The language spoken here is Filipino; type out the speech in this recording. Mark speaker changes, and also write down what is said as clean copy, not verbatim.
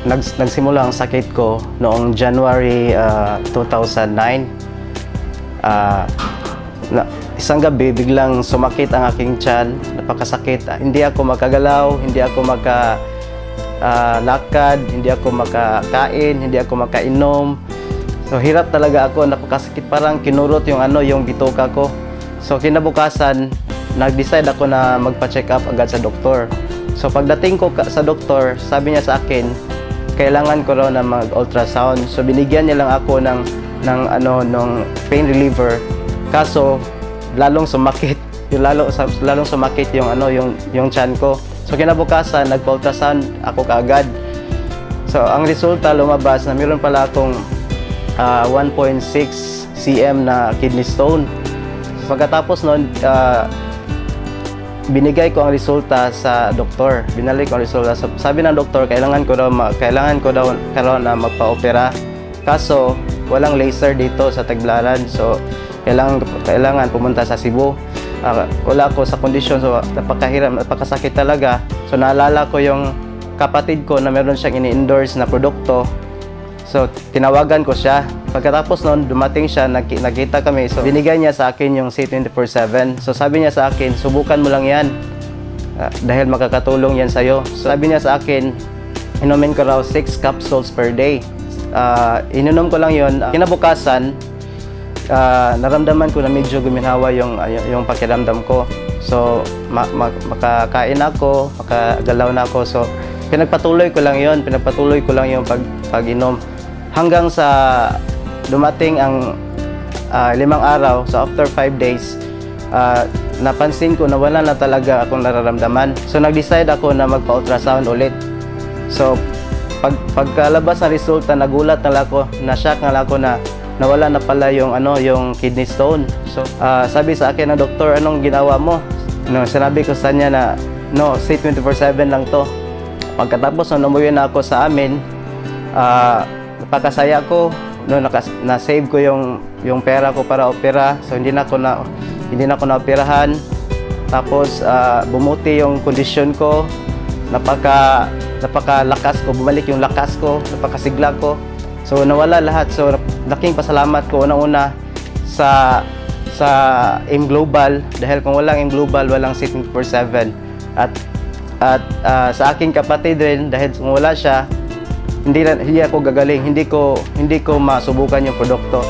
Speaker 1: nagsimula ang sakit ko noong January 2009. Isang gabi, biglang sumakit ang aking tiyan, napakasakit. Hindi ako makagalaw, hindi ako lakad, hindi ako makakain, hindi ako makainom. So hirap talaga ako, napakasakit, parang kinurot yung bituka ko. So kinabukasan, nag-decide ako na magpa-check up agad sa doktor. So pagdating ko sa doktor, sabi niya sa akin, kailangan ko raw na mag-ultrasound. So binigyan niya lang ako ng pain reliever. Kaso lalong sumakit, lalong sumakit yung tiyan ko. So kinabukasan, nagpa-ultrasound ako kaagad. So ang resulta lumabas na mayroon pala akong 1.6 cm na kidney stone. Pagkatapos noon, binigay ko ang resulta sa doktor. Binalik ko ang resulta. Sabi ng doktor, kailangan ko daw na magpa-opera. Kaso walang laser dito sa Tagbilaran. So kailangan pumunta sa Cebu. Wala ako sa kondisyon, so napakahirap, napakasakit talaga. So naalala ko yung kapatid ko na meron siyang ini-endorse na produkto. So tinawagan ko siya. Pagkatapos noon, dumating siya, nakita kami. So binigay niya sa akin yung C24/7. So sabi niya sa akin, subukan mo lang yan dahil makakatulong yan sa'yo. So sabi niya sa akin, inumin ko raw 6 capsules per day. Ininom ko lang yun. Kinabukasan, naramdaman ko na medyo guminhawa yung pakiramdam ko. So makakain ako, makagalaw na ako. So pinagpatuloy ko lang yung pag-inom hanggang sa dumating ang 5 araw. So after 5 days, napansin ko na wala na talaga akong nararamdaman. So nag-decide ako na magpa-ultrasound ulit. So pagkalabas ng resulta, nagulat na lang ako, na-shock na lang ako na nawala na pala yung kidney stone. So sabi sa akin ng doktor, anong ginawa mo? Sinabi ko sa kanya na C24/7 lang to. Pagkatapos umuwi na ako sa amin, napakasaya ko. Na-save ko yung pera ko para opera. So hindi na ako na-operahan. Tapos bumuti yung kondisyon ko. Napakalakas ko, bumalik yung lakas ko, napakasigla ko. So nawala lahat. So laking pasalamat ko unang-una sa AIM Global, dahil kung walang AIM Global, walang C24/7. At sa aking kapatid rin, dahil kung wala siya, hindi ako gagaling, hindi ko masubukan yung produkto.